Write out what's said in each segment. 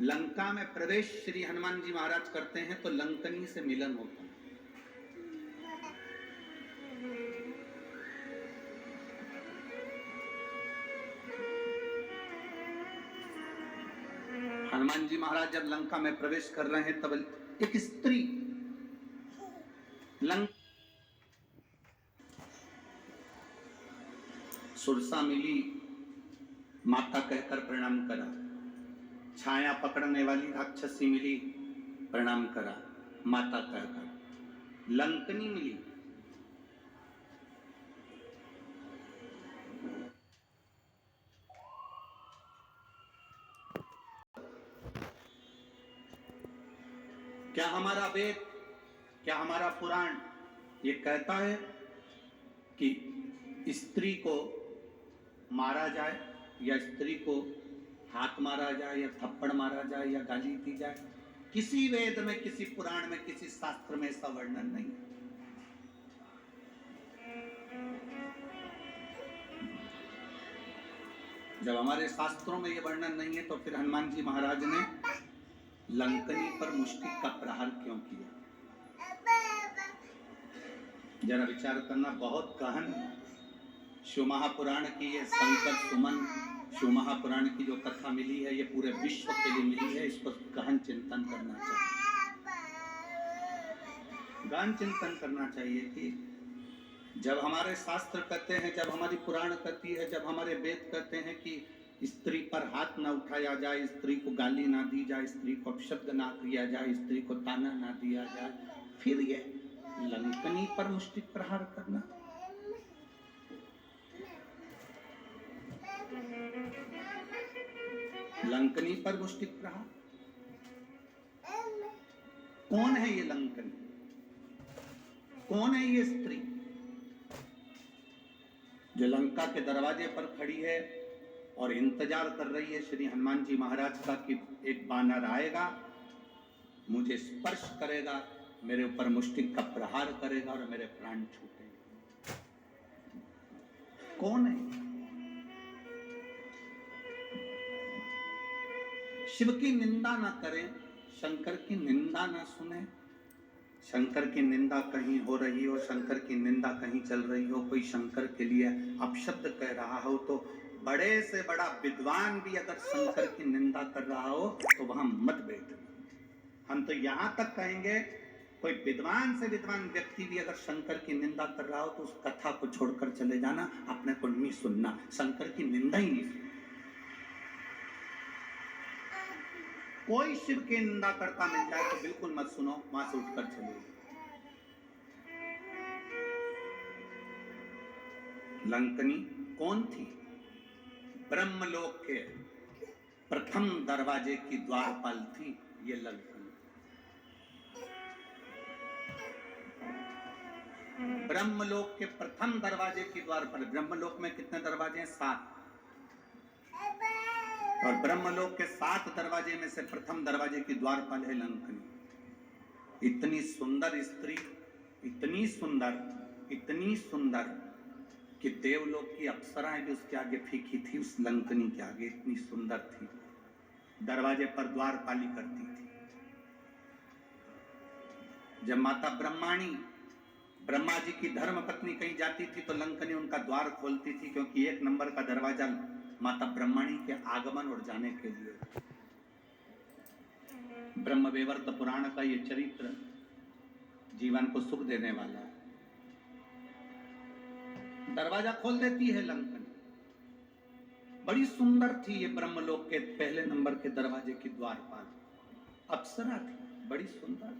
लंका में प्रवेश श्री हनुमान जी महाराज करते हैं तो लंकनी से मिलन होता है। हनुमान जी महाराज जब लंका में प्रवेश कर रहे हैं तब एक स्त्री सुरसा मिली, माता कहकर प्रणाम करा। छाया पकड़ने वाली राक्षसी मिली, प्रणाम करा माता कहकर। लंकनी मिली, क्या हमारा वेद, क्या हमारा पुराण ये कहता है कि स्त्री को मारा जाए या स्त्री को हाथ मारा जाए या थप्पड़ मारा जाए या गाली दी जाए? किसी वेद में, किसी पुराण में, किसी शास्त्र में ऐसा वर्णन नहीं है। जब हमारे शास्त्रों में ये वर्णन नहीं है तो फिर हनुमान जी महाराज ने लंकनी पर मुष्टि का प्रहार क्यों किया? जरा विचार करना, बहुत गहन। शिव महापुराण की ये शंकर सुमन शिव महापुराण की जो कथा मिली है ये पूरे विश्व के लिए मिली है। इस पर गहन चिंतन करना चाहिए, गहन चिंतन करना चाहिए कि जब हमारे शास्त्र कहते हैं, जब हमारी पुराण कहती है, जब हमारे वेद कहते हैं कि स्त्री पर हाथ ना उठाया जाए, स्त्री को गाली ना दी जाए, स्त्री को अपशब्द ना किया जाए, स्त्री को ताना ना दिया जाए, फिर ये लंकनी पर मुष्टि प्रहार करना। लंकनी पर मुष्टि प्रहार, कौन है ये लंकनी? कौन है ये स्त्री जो लंका के दरवाजे पर खड़ी है और इंतजार कर रही है श्री हनुमान जी महाराज का कि एक बानर आएगा, मुझे स्पर्श करेगा, मेरे ऊपर मुष्टि का प्रहार करेगा और मेरे प्राण छूटेंगे? कौन है? शिव की निंदा ना करें, शंकर की निंदा ना सुने। शंकर की निंदा कहीं हो रही हो, शंकर की निंदा कहीं चल रही हो, कोई शंकर के लिए अपशब्द कह रहा हो तो बड़े से बड़ा विद्वान भी अगर शंकर की निंदा कर रहा हो तो वहां मत बैठना। हम तो यहां तक कहेंगे, कोई विद्वान से विद्वान व्यक्ति भी अगर शंकर की निंदा कर रहा हो तो उस कथा को छोड़कर चले जाना, अपने को नहीं सुनना, शंकर की निंदा ही नहीं सुनना। कोई शिव की निंदा करता मिल जाए तो बिल्कुल मत सुनो, वहां से उठकर चले। लंकनी कौन थी? ब्रह्मलोक के प्रथम दरवाजे की द्वारपाल थी ये लंकनी। ब्रह्मलोक के प्रथम दरवाजे की द्वारपाल। ब्रह्मलोक में कितने दरवाजे हैं? 7। और ब्रह्मलोक के 7 दरवाजे में से प्रथम दरवाजे की द्वारपाल है लंकनी। इतनी सुंदर स्त्री, इतनी सुंदर, इतनी सुंदर कि देवलोक की अप्सराएं भी उसके आगे फीकी थी, उस लंकनी के आगे। इतनी सुंदर थी, दरवाजे पर द्वारपाली करती थी। जब माता ब्रह्माणी, ब्रह्मा जी की धर्म पत्नी कहीं जाती थी तो लंकनी उनका द्वार खोलती थी, क्योंकि 1 नंबर का दरवाजा माता ब्रह्मणी के आगमन और जाने के लिए। ब्रह्मवैवर्त पुराण का ये चरित्र जीवन को सुख देने वाला है। दरवाजा खोल देती है लंकनी। बड़ी सुंदर थी ये ब्रह्मलोक के पहले नंबर के दरवाजे की द्वारपाल, अप्सरा थी, बड़ी सुंदर।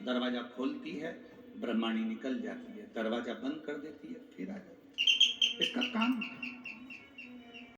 दरवाजा खोलती है, ब्रह्माणी निकल जाती है, दरवाजा बंद कर देती है, फिर आ जाती है। इसका काम